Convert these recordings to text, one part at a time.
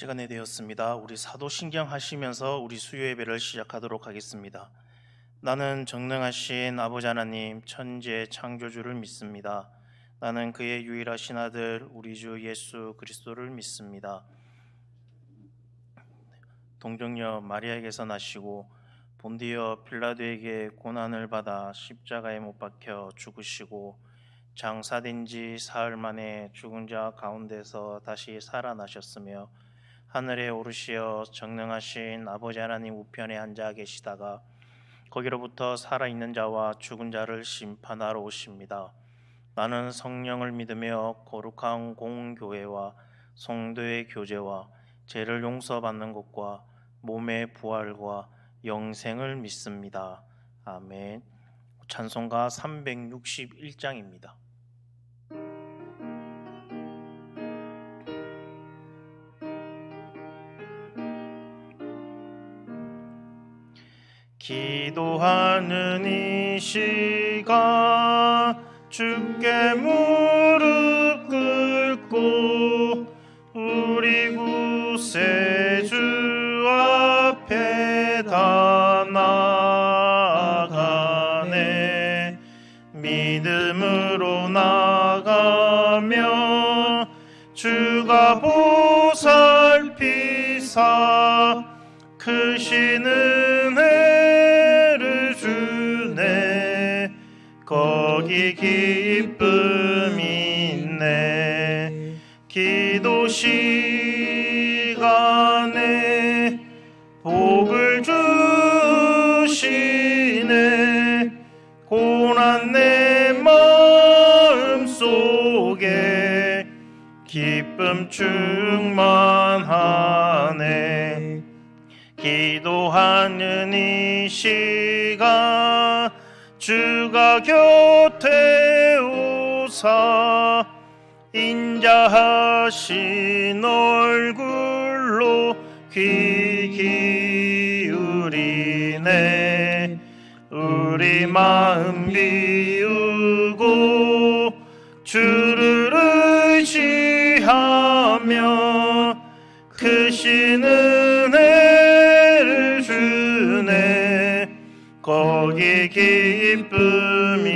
시간이 되었습니다. 우리 사도신경 하시면서 우리 수요 예배를 시작하도록 하겠습니다. 나는 전능하신 아버지 하나님 천지의 창조주를 믿습니다. 나는 그의 유일하신 아들 우리 주 예수 그리스도를 믿습니다. 동정녀 마리아에게서 나시고 본디어 빌라도에게 고난을 받아 십자가에 못 박혀 죽으시고 장사된 지 사흘 만에 죽은 자 가운데서 다시 살아나셨으며 하늘에 오르시어 전능하신 아버지 하나님 우편에 앉아 계시다가 거기로부터 살아있는 자와 죽은 자를 심판하러 오십니다. 나는 성령을 믿으며 거룩한 공교회와 성도의 교제와 죄를 용서받는 것과 몸의 부활과 영생을 믿습니다. 아멘. 찬송가 361장입니다. 기도하는 이 시간 주께 무릎 꿇고 우리 구세주 앞에 다 나아가네. 믿음으로 나가며 주가 보살피사 크신 은혜를 주네. 거기 기쁨이 있네. 기도 시간에 복을 주시네. 고난 내 마음 속에 기쁨 충만하네. 기도하는 이 시간 주가 곁에 오사 인자하신 얼굴로 귀 기울이네. 우리 마음 비우고 주를 의지하며 크신 은혜를 주네. 거기 기쁨이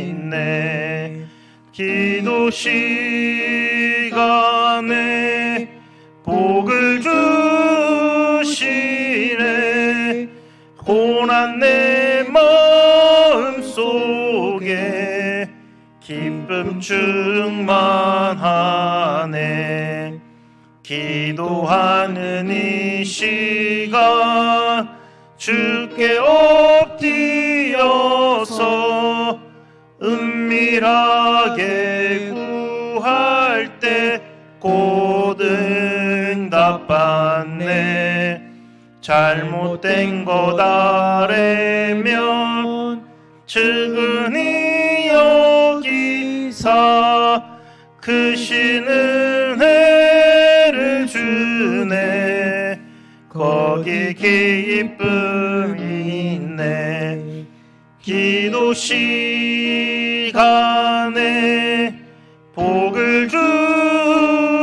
있네. 기도 시간에 복을 주시네. 고난 내 마음 속에 기쁨 충만하네. 기도하는 이 시간 주께 엎드려서 은밀하게 구할 때 곧 응답받네. 잘못된 것 아래면 측은히 여기사 크신 은혜를 주네. 거기 기쁨이 있네. 기도 시간에 복을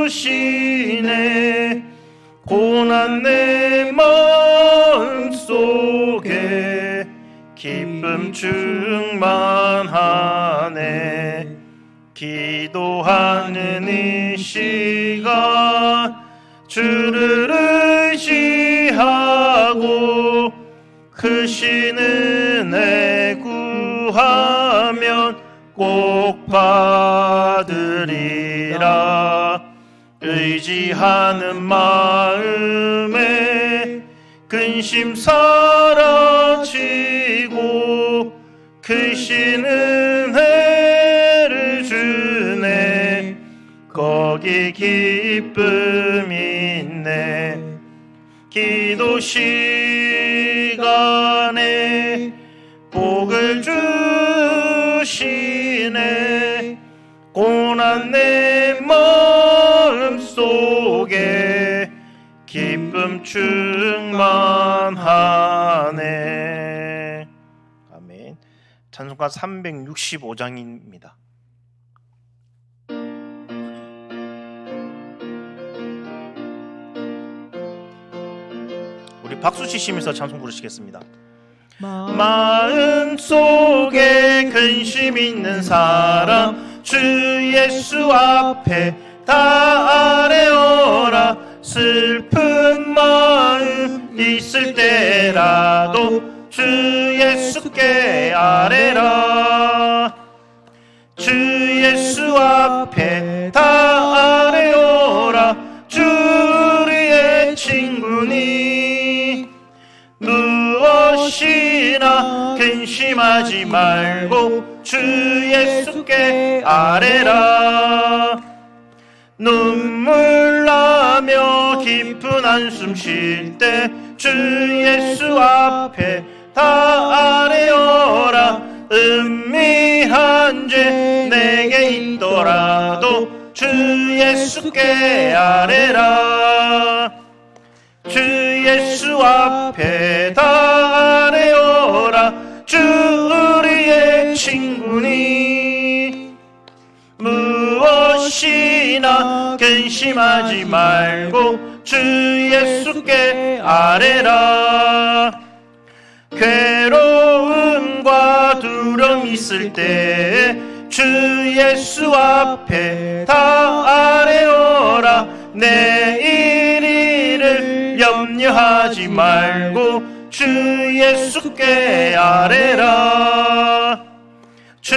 주시네. 고난 내 마음 속에 기쁨 충만하네. 기도하는 이 시간 주를 의지하고 크신 은혜 구하면 꼭 받으리라. 의지하는 마음에 근심 사라지고 크신 은혜를 주네. 거기 기쁨이 있네. 기도 시간에 복을 주시네. 고난 내 마음 속에 기쁨 충만하네. 아멘. 찬송가 365장입니다. 우리 박수 치시면서 찬송 부르시겠습니다. 마음속에 근심 있는 사람 주 예수 앞에 다 아뢰어라. 슬픈 마음 있을 때라도 주 예수께 아뢰라. 주 예수 앞에 다 아뢰어라. 주 우리의 친구니 무엇이나 근심하지 말고 주 예수께 아뢰라. 눈물 나며 깊은 한숨 쉴 때 주 예수 앞에 다 아뢰어라. 은밀한 죄 내게 있더라도 주 예수께 아뢰라. 주 예수 앞에 다 아뢰어라. 주 우리의 친구니 무엇이나 근심하지 말고 주 예수께 아뢰라. 괴로움과 두려움 있을 때 주 예수 앞에 다 아뢰어라. 내일 일을 염려하지 말고 주 예수께 아뢰라. 주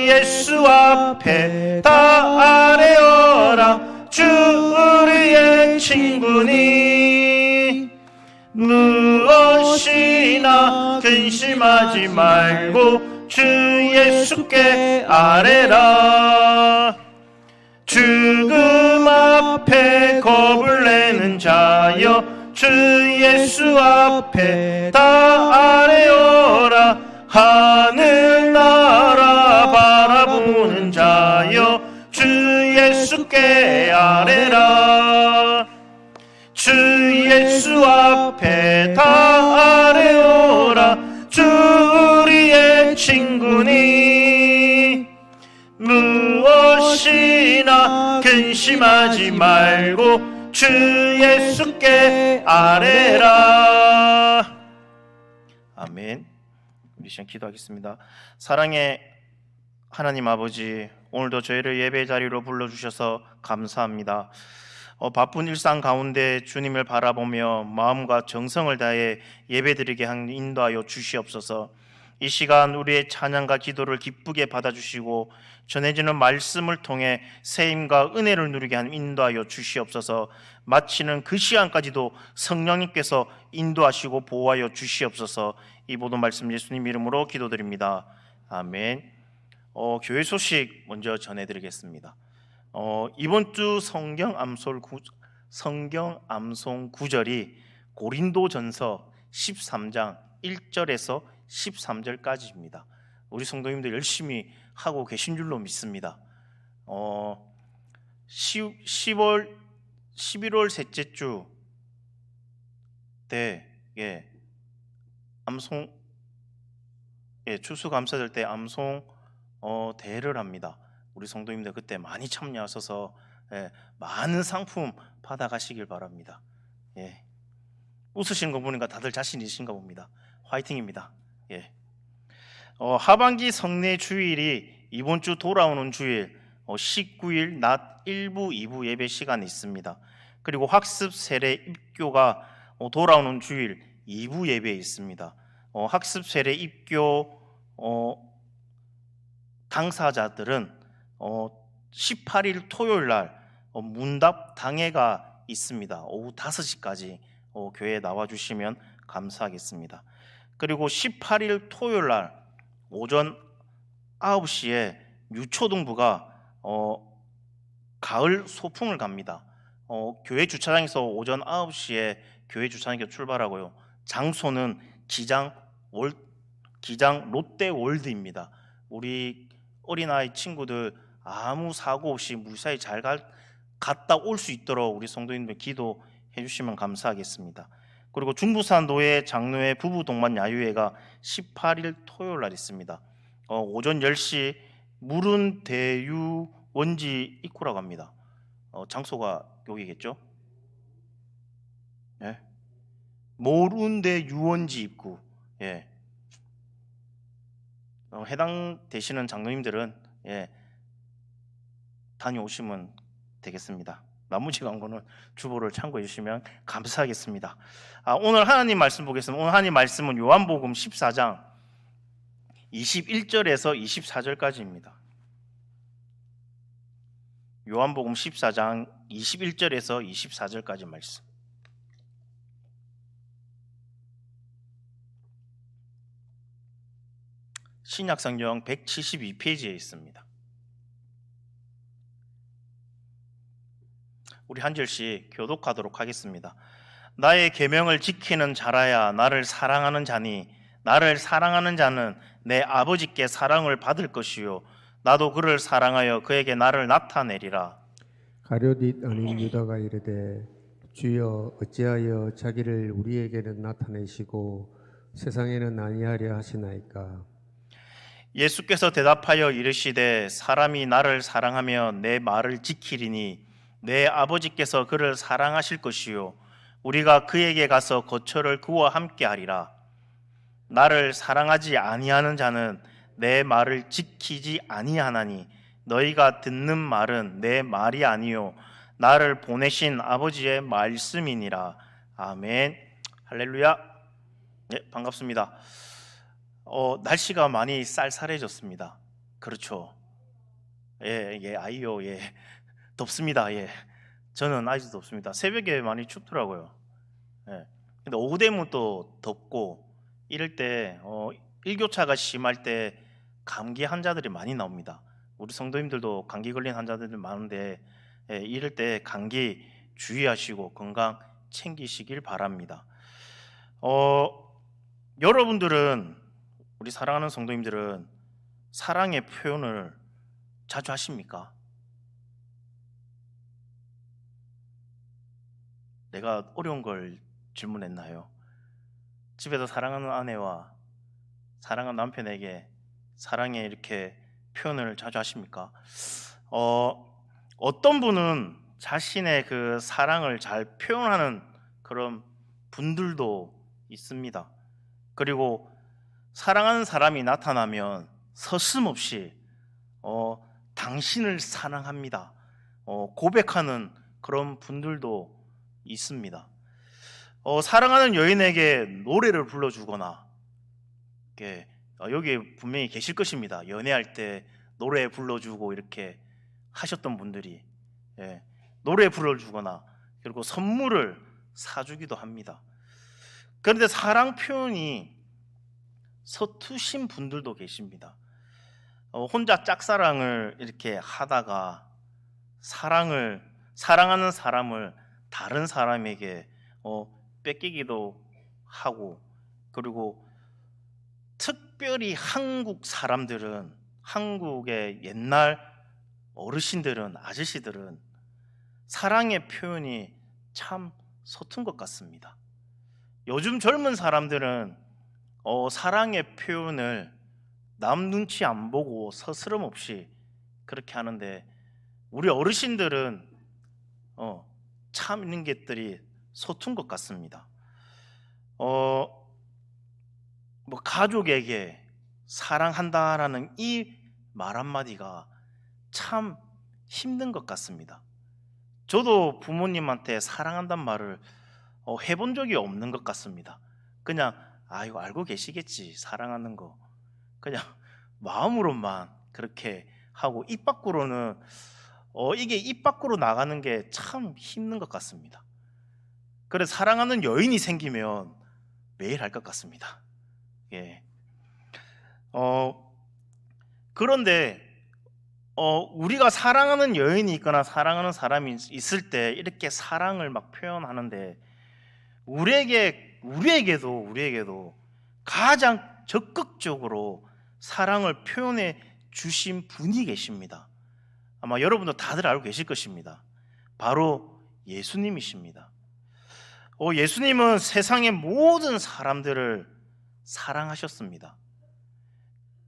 예수 앞에 다 아뢰어라. 주 우리의 친구니 무엇이나 근심하지 말고 주 예수께 아뢰라. 죽음 앞에 겁을 내는 자여 주 예수 앞에 다 아뢰어라. 하늘나라 바라보는 자여 주 예수께 아뢰라. 주 예수 앞에 다 아뢰어라. 주 우리의 친구니 무엇이나 근심하지 말고 주 예수께 아뢰라. 아멘. 우리 시간 기도하겠습니다. 사랑의 하나님 아버지, 오늘도 저희를 예배 자리로 불러주셔서 감사합니다. 바쁜 일상 가운데 주님을 바라보며 마음과 정성을 다해 예배드리게 한 인도하여 주시옵소서. 이 시간 우리의 찬양과 기도를 기쁘게 받아주시고 전해지는 말씀을 통해 세임과 은혜를 누리게 한 인도하여 주시옵소서. 마치는 그 시간까지도 성령님께서 인도하시고 보호하여 주시옵소서. 이 모든 말씀 예수님 이름으로 기도드립니다. 아멘. 교회 소식 먼저 전해드리겠습니다. 이번 주 성경 암송 구절이 고린도전서 13장 1절에서 13절까지입니다. 우리 성도님들 열심히 하고 계신 줄로 믿습니다. 11월 셋째 주 때 암송 추수감사절 때 암송 대회를 합니다. 우리 성도님들 그때 많이 참여하셔서 많은 상품 받아가시길 바랍니다. 웃으시는 거 보니까 다들 자신 있으신가 봅니다. 화이팅입니다. 하반기 성례 주일이 이번 주 돌아오는 주일 19일 낮 1부 2부 예배 시간이 있습니다. 그리고 학습 세례 입교가 돌아오는 주일 2부 예배에 있습니다. 학습 세례 입교 당사자들은 18일 토요일 날 문답 당회가 있습니다. 오후 5시까지 교회에 나와주시면 감사하겠습니다. 그리고 18일 토요일 날 오전 9시에 유초등부가 가을 소풍을 갑니다. 교회 주차장에서 오전 9시에 교회 주차장에서 출발하고요. 장소는 기장 롯데월드입니다. 우리 어린아이 친구들 아무 사고 없이 무사히 잘 갔다 올 수 있도록 우리 성도님들 기도해 주시면 감사하겠습니다. 그리고 중부산 노예 장로회 부부 동반 야유회가 18일 토요일 날 있습니다. 오전 10시 물은 대유 원지 입구라고 합니다. 장소가 여기겠죠? 모룬대 유원지 입구. 예. 해당되시는 장로님들은 다녀오시면 되겠습니다. 나머지 광고는 주보를 참고해 주시면 감사하겠습니다. 오늘 하나님 말씀 보겠습니다. 오늘 하나님 말씀은 요한복음 14장 21절에서 24절까지입니다. 요한복음 14장 21절에서 24절까지 말씀. 신약성경 172페이지에 있습니다. 우리 한 절씩 교독하도록 하겠습니다. 나의 계명을 지키는 자라야 나를 사랑하는 자니 나를 사랑하는 자는 내 아버지께 사랑을 받을 것이요 나도 그를 사랑하여 그에게 나를 나타내리라. 가룟 어린 유다가 이르되 주여 어찌하여 자기를 우리에게는 나타내시고 세상에는 아니하려 하시나이까. 예수께서 대답하여 이르시되 사람이 나를 사랑하며 내 말을 지키리니 내 아버지께서 그를 사랑하실 것이요 우리가 그에게 가서 거처를 그와 함께 하리라. 나를 사랑하지 아니하는 자는 내 말을 지키지 아니하나니 너희가 듣는 말은 내 말이 아니요 나를 보내신 아버지의 말씀이니라. 아멘. 할렐루야. 네, 반갑습니다. 날씨가 많이 쌀쌀해졌습니다. 그렇죠. 아이요. 덥습니다. 저는 아직도 덥습니다. 새벽에 많이 춥더라고요. 근데 오후 되면 또 덥고 이럴 때 일교차가 심할 때 감기 환자들이 많이 나옵니다. 우리 성도님들도 감기 걸린 환자들이 많은데 이럴 때 감기 주의하시고 건강 챙기시길 바랍니다. 여러분들은 우리 사랑하는 성도님들은 사랑의 표현을 자주 하십니까? 내가 어려운 걸 질문했나요? 집에서 사랑하는 아내와 사랑하는 남편에게 사랑의 이렇게 표현을 자주 하십니까? 어떤 분은 자신의 그 사랑을 잘 표현하는 그런 분들도 있습니다. 그리고 사랑하는 사람이 나타나면 서슴없이 당신을 사랑합니다. 고백하는 그런 분들도 있습니다. 사랑하는 여인에게 노래를 불러주거나 여기 분명히 계실 것입니다. 연애할 때 노래 불러주고 이렇게 하셨던 분들이 노래 불러주거나 그리고 선물을 사주기도 합니다. 그런데 사랑 표현이 서투신 분들도 계십니다. 혼자 짝사랑을 이렇게 하다가 사랑하는 사람을 다른 사람에게 뺏기기도 하고, 그리고 특별히 한국 사람들은, 한국의 옛날 어르신들은, 아저씨들은 사랑의 표현이 참 서툰 것 같습니다. 요즘 젊은 사람들은 사랑의 표현을 남 눈치 안 보고 서스럼 없이 그렇게 하는데, 우리 어르신들은 참 있는 것들이 서툰 것 같습니다. 가족에게 사랑한다라는 이 말 한마디가 참 힘든 것 같습니다. 저도 부모님한테 사랑한다는 말을 해본 적이 없는 것 같습니다. 그냥 이거 알고 계시겠지, 사랑하는 거. 그냥 마음으로만 그렇게 하고 입 밖으로는 이게 입 밖으로 나가는 게 참 힘든 것 같습니다. 그래서 사랑하는 여인이 생기면 매일 할 것 같습니다. 그런데 우리가 사랑하는 여인이 있거나 사랑하는 사람이 있을 때 이렇게 사랑을 막 표현하는데, 우리에게도 가장 적극적으로 사랑을 표현해 주신 분이 계십니다. 아마 여러분도 다들 알고 계실 것입니다. 바로 예수님이십니다. 예수님은 세상의 모든 사람들을 사랑하셨습니다.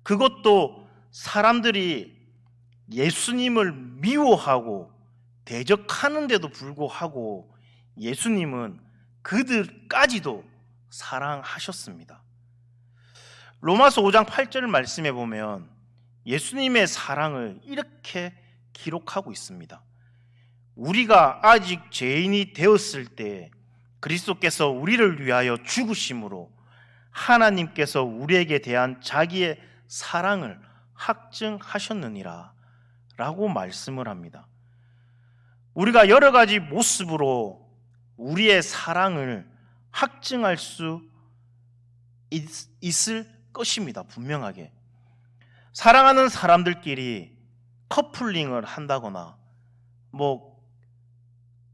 그것도 사람들이 예수님을 미워하고 대적하는데도 불구하고 예수님은 그들까지도 사랑하셨습니다. 로마서 5장 8절 말씀에 보면 예수님의 사랑을 이렇게 기록하고 있습니다. 우리가 아직 죄인이 되었을 때 그리스도께서 우리를 위하여 죽으심으로 하나님께서 우리에게 대한 자기의 사랑을 확증하셨느니라 라고 말씀을 합니다. 우리가 여러 가지 모습으로 우리의 사랑을 확증할 수 있을 것입니다. 분명하게. 사랑하는 사람들끼리 커플링을 한다거나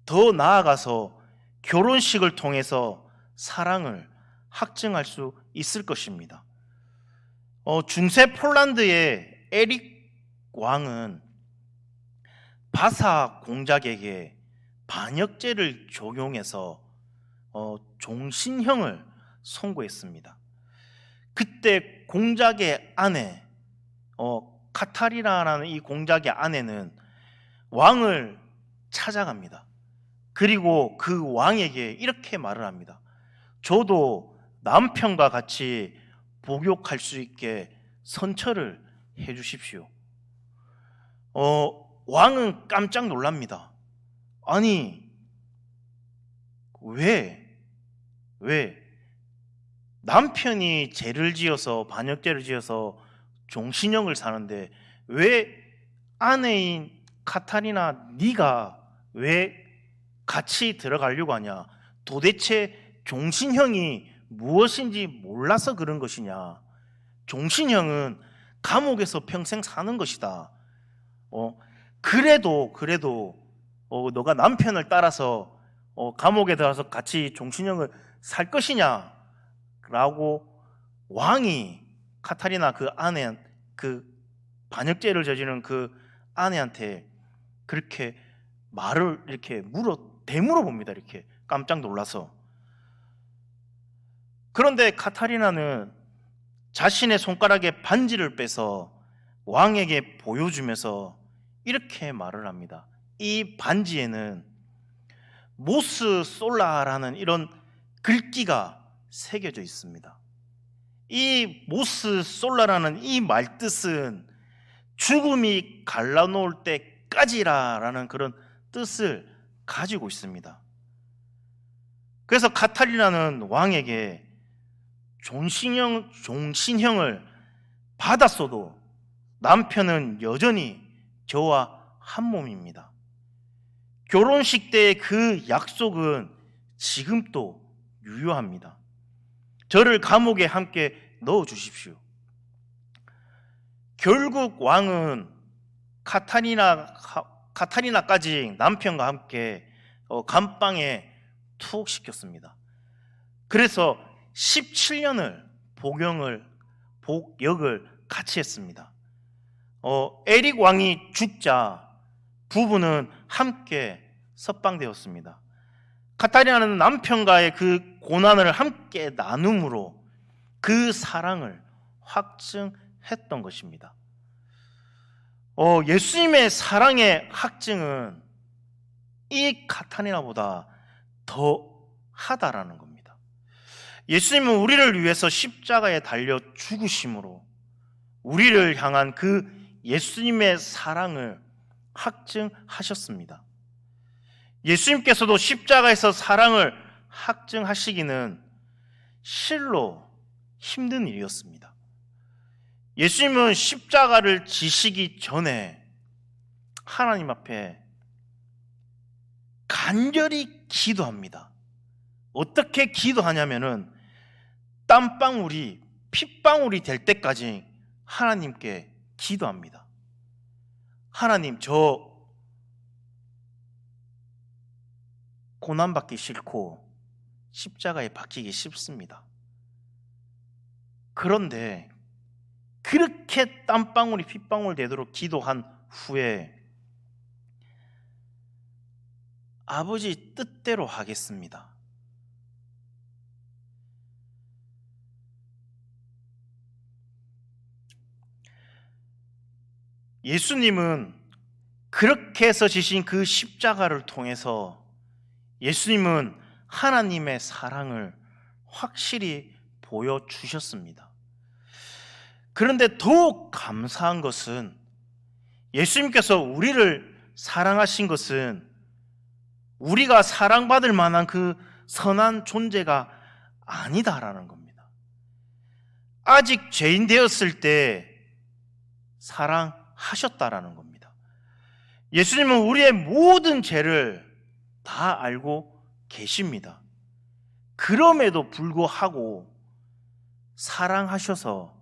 더 나아가서 결혼식을 통해서 사랑을 확증할 수 있을 것입니다. 중세 폴란드의 에릭 왕은 바사 공작에게 반역죄를 적용해서 종신형을 선고했습니다. 그때 공작의 아내 카타리나라는 이 공작의 아내는 왕을 찾아갑니다. 그리고 그 왕에게 이렇게 말을 합니다. 저도 남편과 같이 복역할 수 있게 선처를 해 주십시오. 왕은 깜짝 놀랍니다. 아니, 왜 남편이 죄를 지어서 반역죄를 지어서 종신형을 사는데 왜 아내인 카타리나 네가 왜 같이 들어가려고 하냐? 도대체 종신형이 무엇인지 몰라서 그런 것이냐? 종신형은 감옥에서 평생 사는 것이다. 그래도 너가 남편을 따라서 감옥에 들어가서 같이 종신형을 살 것이냐? 라고 왕이 카타리나 그 아내, 그 반역죄를 저지른 그 아내한테 그렇게 말을 이렇게 되물어 봅니다. 이렇게 깜짝 놀라서. 그런데 카타리나는 자신의 손가락에 반지를 빼서 왕에게 보여주면서 이렇게 말을 합니다. 이 반지에는 모스 솔라라는 이런 글귀가 새겨져 있습니다. 이 모스 솔라라는 이 말뜻은 죽음이 갈라놓을 때까지라는 그런 뜻을 가지고 있습니다. 그래서 카타리나는 왕에게 종신형을 받았어도 남편은 여전히 저와 한 몸입니다. 결혼식 때의 그 약속은 지금도 유효합니다. 저를 감옥에 함께 넣어 주십시오. 결국 왕은 카타리나까지 남편과 함께 감방에 투옥시켰습니다. 그래서 17년을 복역을 같이 했습니다. 에릭 왕이 죽자 부부는 함께 석방되었습니다. 카타리나는 남편과의 그 고난을 함께 나눔으로 그 사랑을 확증했던 것입니다. 예수님의 사랑의 확증은 이 카타리나보다 더 하다라는 겁니다. 예수님은 우리를 위해서 십자가에 달려 죽으심으로 우리를 향한 그 예수님의 사랑을 확증하셨습니다. 예수님께서도 십자가에서 사랑을 확증하시기는 실로 힘든 일이었습니다. 예수님은 십자가를 지시기 전에 하나님 앞에 간절히 기도합니다. 어떻게 기도하냐면은 땀방울이 핏방울이 될 때까지 하나님께 기도합니다. 하나님, 저 고난받기 싫고 십자가에 박히기 싫습니다. 그런데 그렇게 땀방울이 핏방울 되도록 기도한 후에 아버지 뜻대로 하겠습니다. 예수님은 그렇게 해서 지신 그 십자가를 통해서 예수님은 하나님의 사랑을 확실히 보여주셨습니다. 그런데 더욱 감사한 것은 예수님께서 우리를 사랑하신 것은 우리가 사랑받을 만한 그 선한 존재가 아니다라는 겁니다. 아직 죄인 되었을 때 사랑하셨다라는 겁니다. 예수님은 우리의 모든 죄를 다 알고 계십니다. 그럼에도 불구하고 사랑하셔서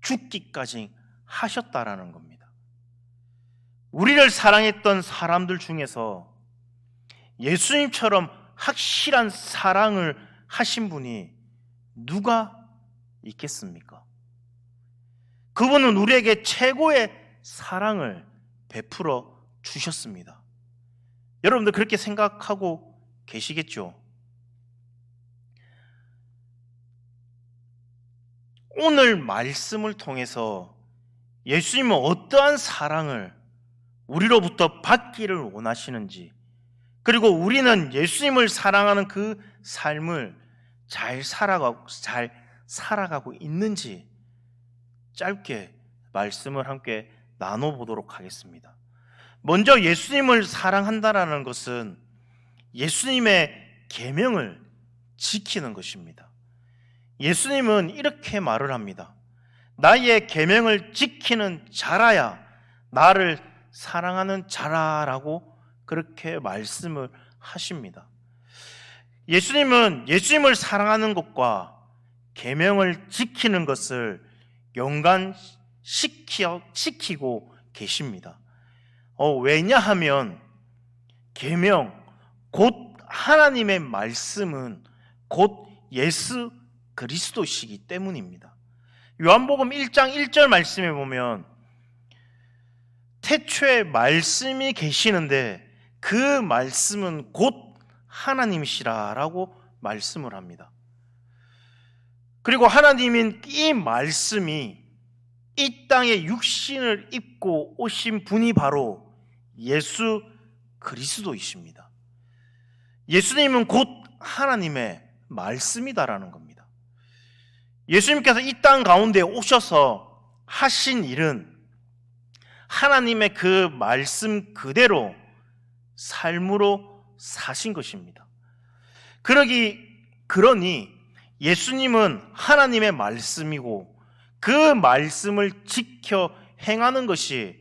죽기까지 하셨다라는 겁니다. 우리를 사랑했던 사람들 중에서 예수님처럼 확실한 사랑을 하신 분이 누가 있겠습니까? 그분은 우리에게 최고의 사랑을 베풀어 주셨습니다. 여러분들 그렇게 생각하고 계시겠죠? 오늘 말씀을 통해서 예수님은 어떠한 사랑을 우리로부터 받기를 원하시는지, 그리고 우리는 예수님을 사랑하는 그 삶을 잘 살아가고 있는지 짧게 말씀을 함께 나눠보도록 하겠습니다. 먼저 예수님을 사랑한다라는 것은 예수님의 계명을 지키는 것입니다. 예수님은 이렇게 말을 합니다. 나의 계명을 지키는 자라야 나를 사랑하는 자라라고 그렇게 말씀을 하십니다. 예수님은 예수님을 사랑하는 것과 계명을 지키는 것을 연관시키고 계십니다. 왜냐하면 계명, 곧 하나님의 말씀은 곧 예수 그리스도시기 때문입니다. 요한복음 1장 1절 말씀에 보면 태초에 말씀이 계시는데 그 말씀은 곧 하나님이시라라고 말씀을 합니다. 그리고 하나님인 이 말씀이 이 땅에 육신을 입고 오신 분이 바로 예수 그리스도이십니다. 예수님은 곧 하나님의 말씀이다라는 겁니다. 예수님께서 이 땅 가운데 오셔서 하신 일은 하나님의 그 말씀 삶으로 사신 것입니다. 그러니 예수님은 하나님의 말씀이고 그 말씀을 지켜 행하는 것이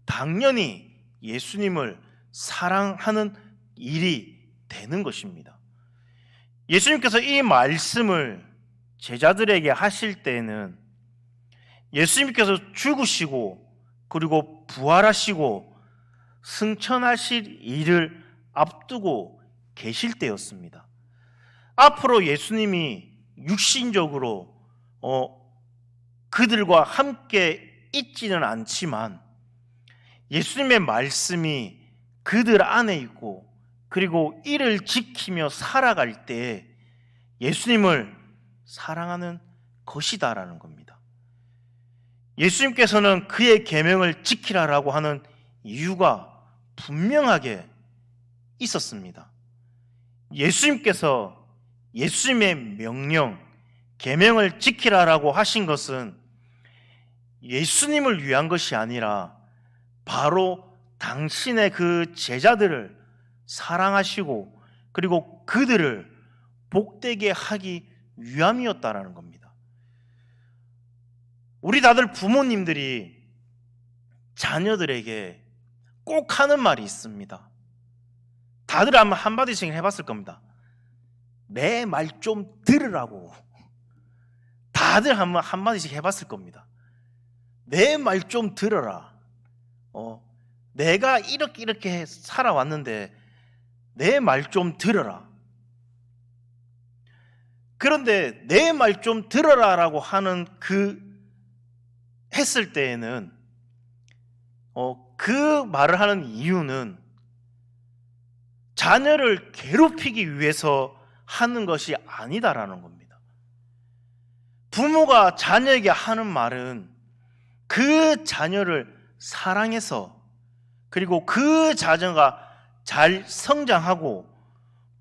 당연히 예수님을 사랑하는 일이 되는 것입니다. 예수님께서 이 말씀을 제자들에게 하실 때에는 예수님께서 죽으시고 그리고 부활하시고 승천하실 일을 앞두고 계실 때였습니다. 앞으로 예수님이 육신적으로 그들과 함께 있지는 않지만 예수님의 말씀이 그들 안에 있고 그리고 이를 지키며 살아갈 때 예수님을 사랑하는 것이다라는 겁니다. 예수님께서는 그의 계명을 지키라라고 하는 이유가 분명하게 있었습니다. 예수님께서 예수님의 명령, 계명을 지키라라고 하신 것은 예수님을 위한 것이 아니라 바로 당신의 그 제자들을 사랑하시고 그리고 그들을 복되게 하기 위함이었다라는 겁니다. 우리 다들 부모님들이 자녀들에게 꼭 하는 말이 있습니다. 다들 아마 한마디씩 해봤을 겁니다. 내 말 좀 들으라고. 다들 한마디씩 해봤을 겁니다. 내 말 좀 들어라. 내가 이렇게 살아왔는데 내 말 좀 들어라. 그런데 내 말 좀 들어라라고 하는 했을 때에는 그 말을 하는 이유는 자녀를 괴롭히기 위해서 하는 것이 아니다라는 겁니다. 부모가 자녀에게 하는 말은 그 자녀를 사랑해서 그리고 그 자녀가 잘 성장하고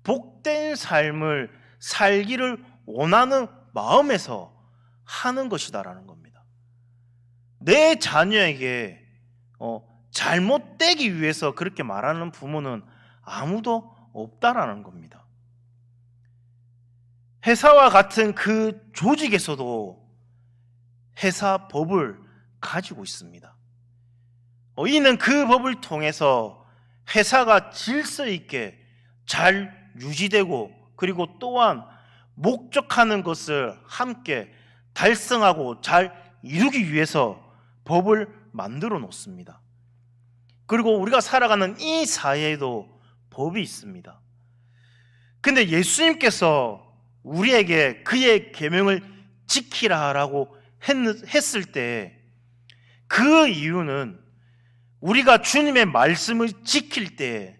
복된 삶을 살기를 원하는 마음에서 하는 것이다라는 겁니다. 내 자녀에게 잘못되기 위해서 그렇게 말하는 부모는 아무도 없다라는 겁니다. 회사와 같은 그 조직에서도 회사 법을 가지고 있습니다. 이는 그 법을 통해서 회사가 질서 있게 잘 유지되고, 그리고 또한 목적하는 것을 함께 달성하고 잘 이루기 위해서 법을 만들어 놓습니다. 그리고 우리가 살아가는 이 사회에도 법이 있습니다. 근데 예수님께서 우리에게 그의 계명을 지키라라고 했을 때 그 이유는 우리가 주님의 말씀을 지킬 때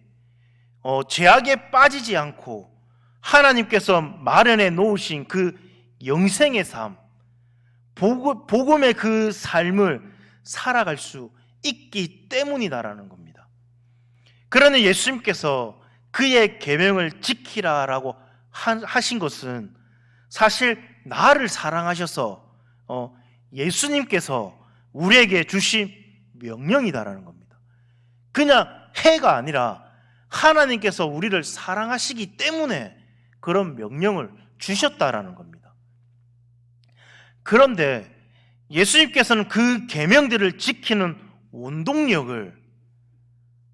죄악에 빠지지 않고 하나님께서 마련해 놓으신 그 영생의 삶, 복음의 그 삶을 살아갈 수 있기 때문이다라는 겁니다. 그러니 예수님께서 그의 계명을 지키라라고 하신 것은 사실 나를 사랑하셔서 예수님께서 우리에게 주신 명령이다라는 겁니다. 그냥 해가 아니라 하나님께서 우리를 사랑하시기 때문에 그런 명령을 주셨다라는 겁니다. 그런데 예수님께서는 그 계명들을 지키는 원동력을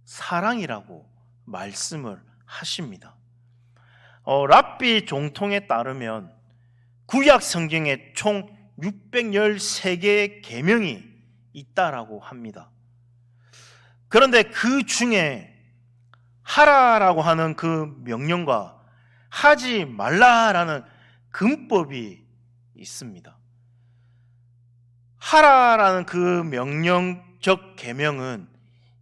사랑이라고 말씀을 하십니다. 랍비 종통에 따르면 구약 성경에 총 613개의 계명이 있다라고 합니다. 그런데 그 중에 하라라고 하는 그 명령과 하지 말라라는 금법이 있습니다. 하라라는 그 명령적 계명은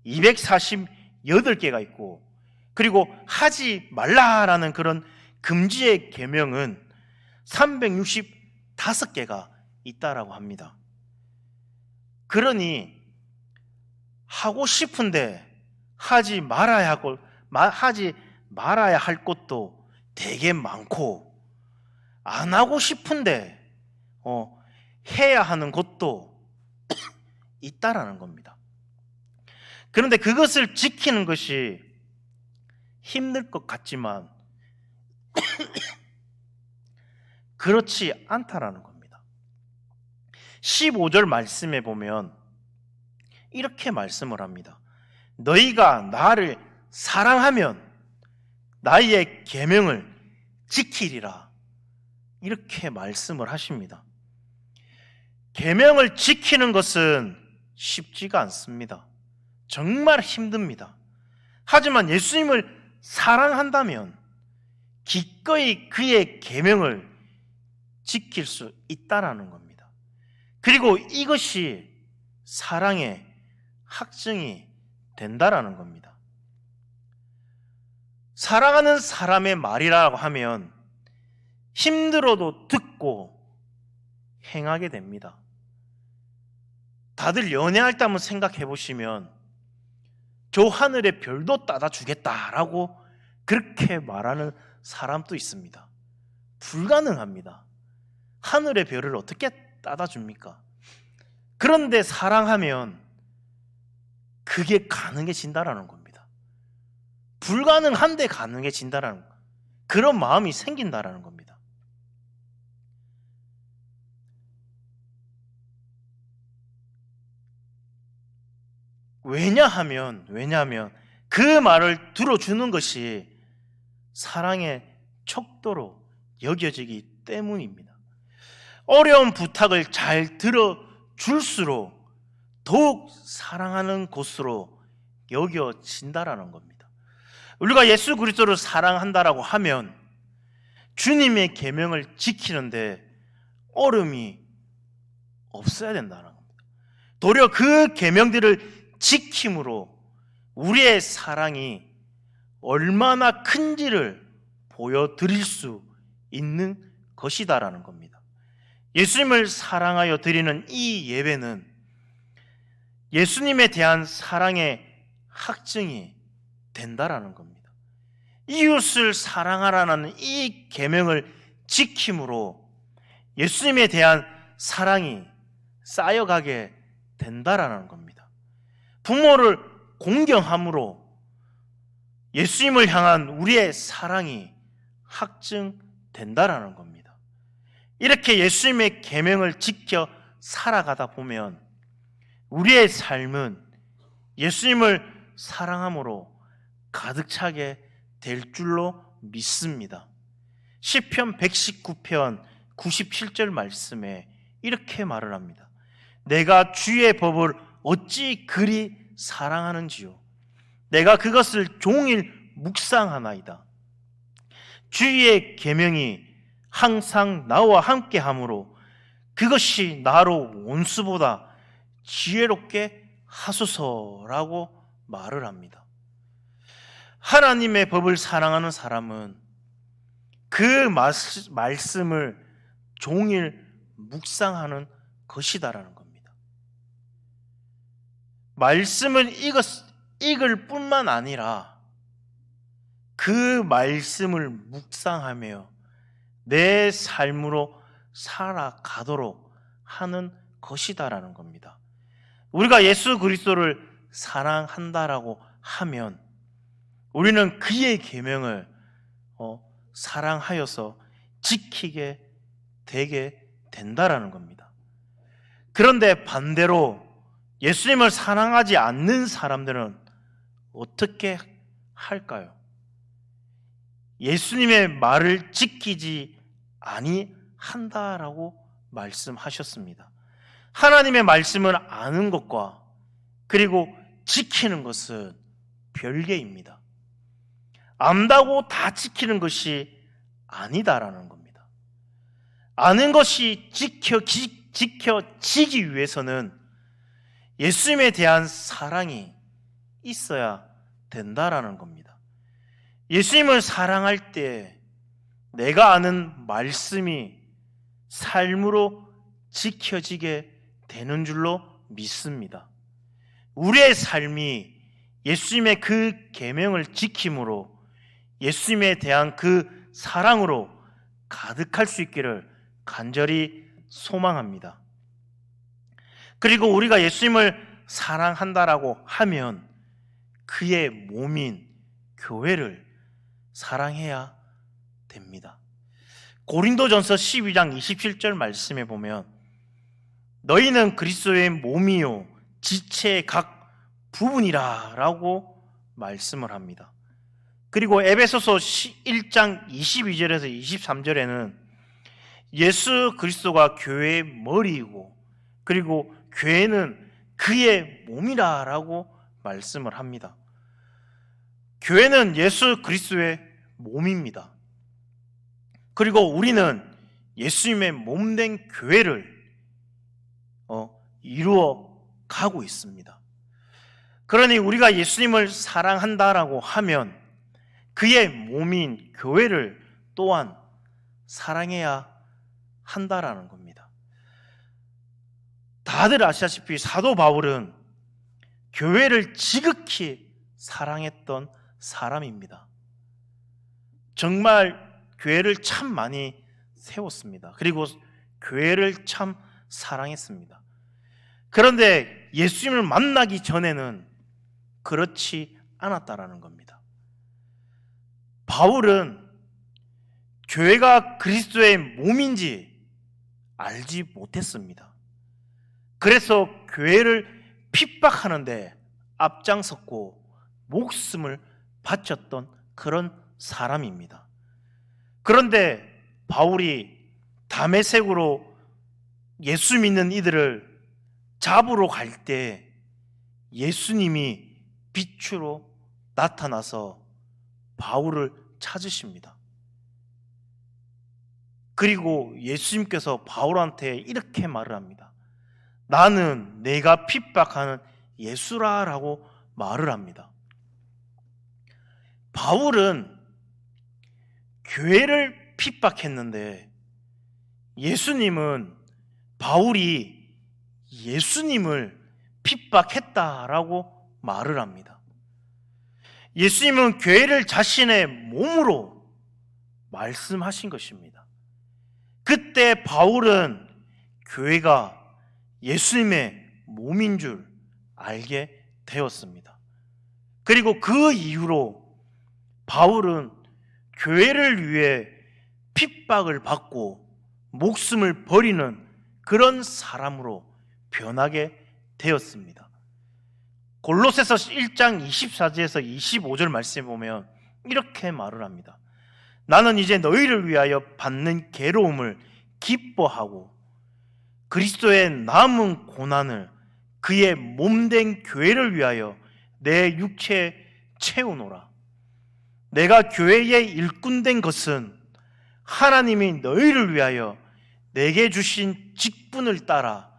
248개가 있고, 그리고 하지 말라라는 그런 금지의 계명은 365개가 있다라고 합니다. 그러니 하고 싶은데 하지 말아야 할 것도 되게 많고, 안 하고 싶은데 해야 하는 것도 있다라는 겁니다. 그런데 그것을 지키는 것이 힘들 것 같지만 그렇지 않다라는 겁니다. 15절 말씀에 보면 이렇게 말씀을 합니다. 너희가 나를 사랑하면 나의 계명을 지키리라, 이렇게 말씀을 하십니다. 계명을 지키는 것은 쉽지가 않습니다. 정말 힘듭니다. 하지만 예수님을 사랑한다면 기꺼이 그의 계명을 지킬 수 있다라는 겁니다. 그리고 이것이 사랑의 확증이 된다라는 겁니다. 사랑하는 사람의 말이라고 하면 힘들어도 듣고 행하게 됩니다. 다들 연애할 때 한번 생각해 보시면 저 하늘의 별도 따다 주겠다라고 그렇게 말하는 사람도 있습니다. 불가능합니다. 하늘의 별을 어떻게 따다 줍니까? 그런데 사랑하면 그게 가능해진다라는 겁니다. 불가능한데 가능해진다라는 그런 마음이 생긴다라는 겁니다. 왜냐하면 그 말을 들어주는 것이 사랑의 척도로 여겨지기 때문입니다. 어려운 부탁을 잘 들어줄수록 더욱 사랑하는 것으로 여겨진다라는 겁니다. 우리가 예수 그리스도를 사랑한다라고 하면 주님의 계명을 지키는데 어려움이 없어야 된다는 겁니다. 도리어 그 계명들을 지킴으로 우리의 사랑이 얼마나 큰지를 보여드릴 수 있는 것이다라는 겁니다. 예수님을 사랑하여 드리는 이 예배는 예수님에 대한 사랑의 확증이 된다라는 겁니다. 이웃을 사랑하라는 이 계명을 지킴으로 예수님에 대한 사랑이 쌓여가게 된다라는 겁니다. 부모를 공경함으로 예수님을 향한 우리의 사랑이 확증된다라는 겁니다. 이렇게 예수님의 계명을 지켜 살아가다 보면 우리의 삶은 예수님을 사랑함으로 가득 차게 될 줄로 믿습니다. 시편 119편 97절 말씀에 이렇게 말을 합니다. 내가 주의 법을 어찌 그리 사랑하는지요. 내가 그것을 종일 묵상하나이다. 주의 계명이 항상 나와 함께하므로 그것이 나로 원수보다 지혜롭게 하소서라고 말을 합니다. 하나님의 법을 사랑하는 사람은 그 말씀을 종일 묵상하는 것이다라는 겁니다. 말씀을 읽을 뿐만 아니라 그 말씀을 묵상하며 내 삶으로 살아가도록 하는 것이다라는 겁니다. 우리가 예수 그리스도를 사랑한다라고 하면 우리는 그의 계명을 사랑하여서 지키게 되게 된다라는 겁니다. 그런데 반대로 예수님을 사랑하지 않는 사람들은 어떻게 할까요? 예수님의 말을 지키지 아니한다라고 말씀하셨습니다. 하나님의 말씀을 아는 것과 그리고 지키는 것은 별개입니다. 안다고 다 지키는 것이 아니다라는 겁니다. 아는 것이 지켜지기 위해서는 예수님에 대한 사랑이 있어야 된다라는 겁니다. 예수님을 사랑할 때 내가 아는 말씀이 삶으로 지켜지게 되는 줄로 믿습니다. 우리의 삶이 예수님의 그 계명을 지킴으로 예수님에 대한 그 사랑으로 가득할 수 있기를 간절히 소망합니다. 그리고 우리가 예수님을 사랑한다라고 하면 그의 몸인 교회를 사랑해야 됩니다. 고린도전서 12장 27절 말씀에 보면 너희는 그리스도의 몸이요 지체의 각 부분이라 라고 말씀을 합니다. 그리고 에베소서 1장 22절에서 23절에는 예수 그리스도가 교회의 머리이고 그리고 교회는 그의 몸이라 라고 말씀을 합니다. 교회는 예수 그리스도의 몸입니다. 그리고 우리는 예수님의 몸된 교회를 이루어 가고 있습니다. 그러니 우리가 예수님을 사랑한다라고 하면 그의 몸인 교회를 또한 사랑해야 한다라는 겁니다. 다들 아시다시피 사도 바울은 교회를 지극히 사랑했던 사람입니다. 정말 교회를 참 많이 세웠습니다. 그리고 교회를 참 사랑했습니다. 그런데 예수님을 만나기 전에는 그렇지 않았다라는 겁니다. 바울은 교회가 그리스도의 몸인지 알지 못했습니다. 그래서 교회를 핍박하는데 앞장섰고 목숨을 바쳤던 그런 사람입니다. 그런데 바울이 다메섹으로 예수 믿는 이들을 잡으러 갈 때 예수님이 빛으로 나타나서 바울을 찾으십니다. 그리고 예수님께서 바울한테 이렇게 말을 합니다. 나는 내가 핍박하는 예수라라고 말을 합니다. 바울은 교회를 핍박했는데 예수님은 바울이 예수님을 핍박했다라고 말을 합니다. 예수님은 교회를 자신의 몸으로 말씀하신 것입니다. 그때 바울은 교회가 예수님의 몸인 줄 알게 되었습니다. 그리고 그 이후로 바울은 교회를 위해 핍박을 받고 목숨을 버리는 그런 사람으로 변하게 되었습니다. 골로새서 1장 24절에서 25절 말씀에 보면 이렇게 말을 합니다. 나는 이제 너희를 위하여 받는 괴로움을 기뻐하고 그리스도의 남은 고난을 그의 몸된 교회를 위하여 내 육체에 채우노라. 내가 교회의 일꾼된 것은 하나님이 너희를 위하여 내게 주신 직분을 따라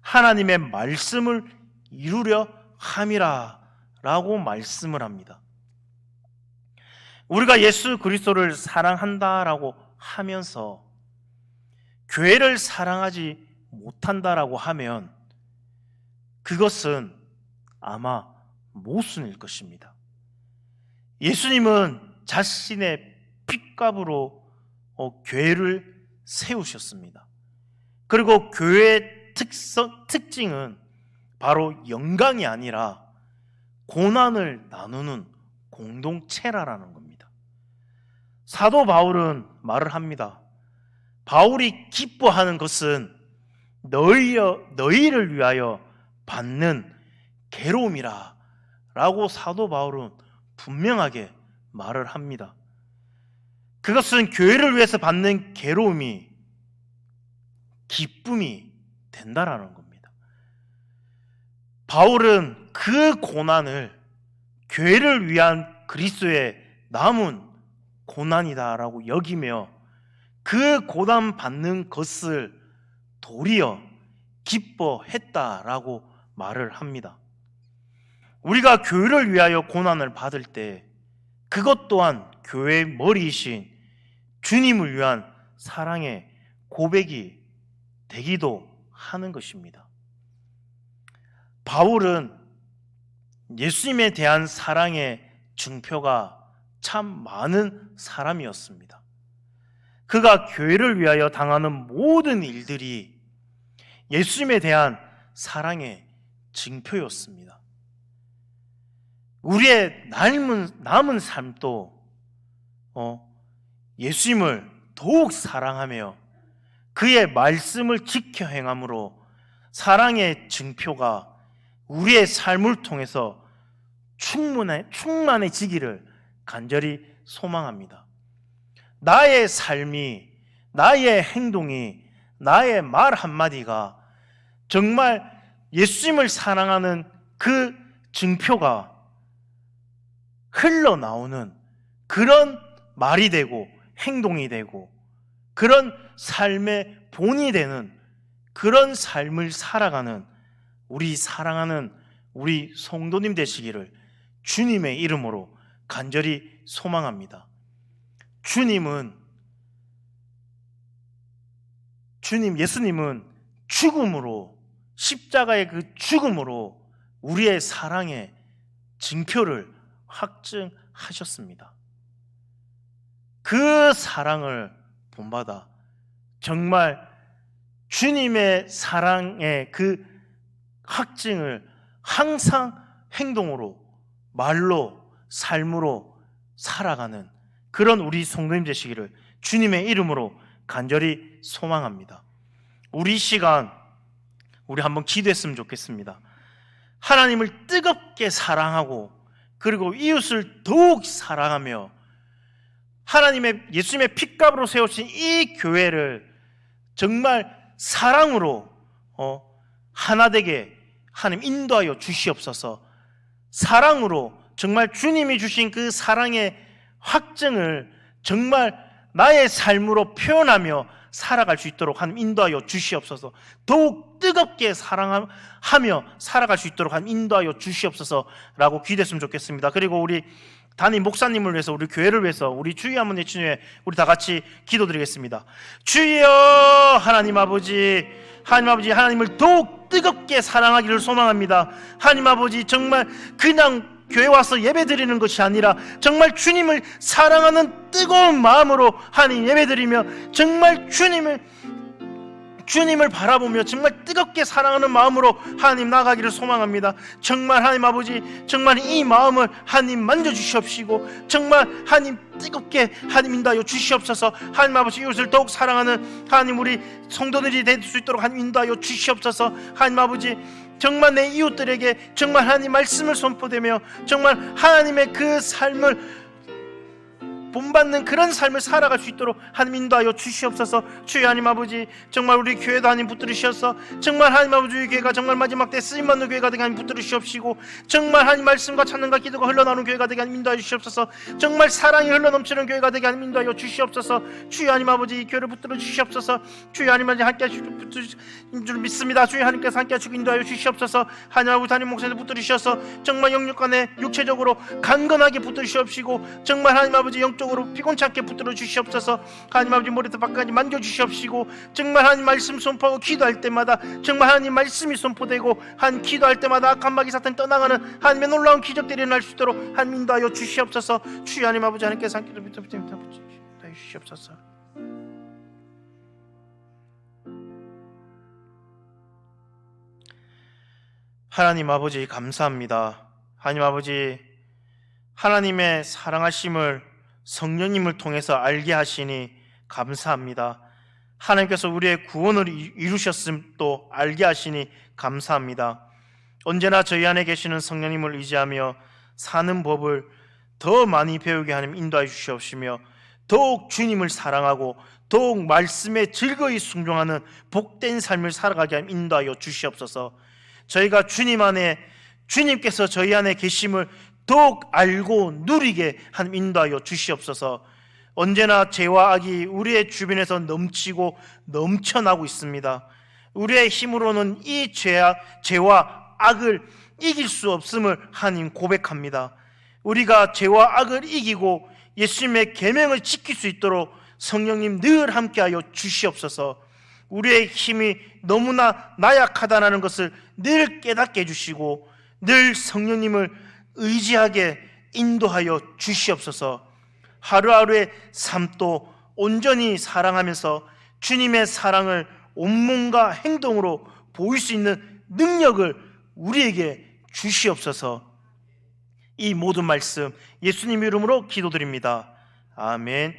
하나님의 말씀을 이루려 함이라 라고 말씀을 합니다. 우리가 예수 그리스도를 사랑한다라고 하면서 교회를 사랑하지 못한다라고 하면 그것은 아마 모순일 것입니다. 예수님은 자신의 핏값으로 교회를 세우셨습니다. 그리고 교회의 특징은 바로 영광이 아니라 고난을 나누는 공동체라는 겁니다. 사도 바울은 말을 합니다. 바울이 기뻐하는 것은 너희를 위하여 받는 괴로움이라 라고 사도 바울은 분명하게 말을 합니다. 그것은 교회를 위해서 받는 괴로움이 기쁨이 된다라는 겁니다. 바울은 그 고난을 교회를 위한 그리스도의 남은 고난이다라고 여기며 그 고난 받는 것을 도리어 기뻐했다라고 말을 합니다. 우리가 교회를 위하여 고난을 받을 때 그것 또한 교회의 머리이신 주님을 위한 사랑의 고백이 되기도 하는 것입니다. 바울은 예수님에 대한 사랑의 증표가 참 많은 사람이었습니다. 그가 교회를 위하여 당하는 모든 일들이 예수님에 대한 사랑의 증표였습니다. 우리의 남은 삶도 예수님을 더욱 사랑하며 그의 말씀을 지켜 행함으로 사랑의 증표가 우리의 삶을 통해서 충만해지기를 간절히 소망합니다. 나의 삶이, 나의 행동이, 나의 말 한마디가 정말 예수님을 사랑하는 그 증표가 흘러나오는 그런 말이 되고 행동이 되고 그런 삶의 본이 되는 그런 삶을 살아가는 우리 사랑하는 우리 성도님 되시기를 주님의 이름으로 간절히 소망합니다. 예수님은 죽음으로, 십자가의 그 죽음으로 우리의 사랑의 증표를 확증하셨습니다. 그 사랑을 본받아 정말 주님의 사랑의 그 확증을 항상 행동으로, 말로, 삶으로 살아가는 그런 우리 성도님 되시기를 주님의 이름으로 간절히 소망합니다. 우리 시간 우리 한번 기도했으면 좋겠습니다. 하나님을 뜨겁게 사랑하고 그리고 이웃을 더욱 사랑하며 예수님의 핏값으로 세우신 이 교회를 정말 사랑으로 하나 되게 하나님 인도하여 주시옵소서. 사랑으로 정말 주님이 주신 그 사랑의 확증을 정말 나의 삶으로 표현하며 살아갈 수 있도록 하나님 인도하여 주시옵소서. 더욱 뜨겁게 사랑하며 살아갈 수 있도록 하나님 인도하여 주시옵소서라고 기도했으면 좋겠습니다. 그리고 우리 담임 목사님을 위해서, 우리 교회를 위해서, 우리 주의 한번 외치는 우리 다 같이 기도드리겠습니다. 주여 하나님 아버지, 하나님을 더욱 뜨겁게 사랑하기를 소망합니다. 하나님 아버지, 정말 그냥 교회 와서 예배 드리는 것이 아니라 정말 주님을 사랑하는 뜨거운 마음으로 하나님 예배 드리며 정말 주님을 바라보며 정말 뜨겁게 사랑하는 마음으로 하나님 나가기를 소망합니다. 정말 하나님 아버지, 정말 이 마음을 하나님 만져주시옵시고 정말 하나님 뜨겁게 하나님 인도하여 주시옵소서. 하나님 아버지, 이웃을 더욱 사랑하는 하나님 우리 성도들이 될 수 있도록 하나님 인도하여 주시옵소서. 하나님 아버지, 정말 내 이웃들에게 정말 하나님 말씀을 선포되며 정말 하나님의 그 삶을 본받는 그런 삶을 살아갈 수 있도록 하나님 인도하여 주시옵소서. 주여 하나님 아버지, 정말 우리 교회도 하나님 붙들으셔서 정말 하나님 아버지, 우리 교회가 정말 마지막 때 쓰임받는 교회가 되게 하나님 붙들으시옵시고 정말 하나님 말씀과 찬양과 기도가 흘러나오는 교회가 되게 하나님 인도하여 주시옵소서. 정말 사랑이 흘러넘치는 교회가 되게 하나님 인도하여 주시옵소서. 주여 하나님 아버지, 이 교회를 붙들어 주시옵소서. 주여 하나님 아버지, 함께 하시는 줄 믿습니다. 주여 하나님께서 함께 하시고 인도하여 주시옵소서. 하나님 아버지, 하나님 목사님 붙들으셔서 정말 영육간에 육체적으로 강건하게 붙들으시옵시고 정말 하나님 아버지 영적으로 피곤치 않게 붙들어 주시옵소서. 하나님 아버지, 머리부터 발까지 만져 주시옵시고 정말 하나님 말씀 선포하고 기도할 때마다 정말 하나님 말씀이 선포되고 하나님 기도할 때마다 악한 마귀 사탄이 떠나가는 하나님의 놀라운 기적들이 일어날 수 있도록 하나님 인도하여 주시옵소서. 주여 하나님 아버지, 하나님께서 함께 주시옵소서. 하나님 아버지, 감사합니다. 하나님 아버지, 하나님의 사랑하심을 성령님을 통해서 알게 하시니 감사합니다. 하나님께서 우리의 구원을 이루셨음도 알게 하시니 감사합니다. 언제나 저희 안에 계시는 성령님을 의지하며 사는 법을 더 많이 배우게 하나님 인도해 주시옵시며 더욱 주님을 사랑하고 더욱 말씀에 즐거이 순종하는 복된 삶을 살아가게 하나님 인도하여 주시옵소서. 저희가 주님 안에, 주님께서 저희 안에 계심을 더욱 알고 누리게 하나님 인도하여 주시옵소서. 언제나 죄와 악이 우리의 주변에서 넘치고 넘쳐나고 있습니다. 우리의 힘으로는 이 죄와 악을 이길 수 없음을 하나님 고백합니다. 우리가 죄와 악을 이기고 예수님의 계명을 지킬 수 있도록 성령님 늘 함께하여 주시옵소서. 우리의 힘이 너무나 나약하다는 것을 늘 깨닫게 해주시고 늘 성령님을 의지하게 인도하여 주시옵소서. 하루하루의 삶도 온전히 사랑하면서 주님의 사랑을 온몸과 행동으로 보일 수 있는 능력을 우리에게 주시옵소서. 이 모든 말씀 예수님 이름으로 기도드립니다. 아멘.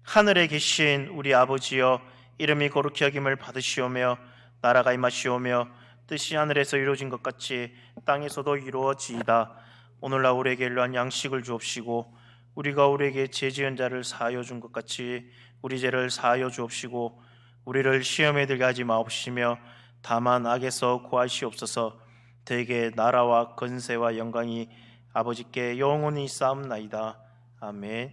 하늘에 계신 우리 아버지여, 이름이 거룩히 여김을 받으시오며 나라가 임하시오며 뜻이 하늘에서 이루어진 것 같이 땅에서도 이루어지이다. 오늘날 우리에게 일용할 양식을 주옵시고 우리가 우리에게 죄 지은 자를 사하여 준 것 같이 우리 죄를 사하여 주옵시고 우리를 시험에 들게 하지 마옵시며 다만 악에서 구하시옵소서. 대개 나라와 건세와 영광이 아버지께 영원히 쌓옵나이다. 아멘.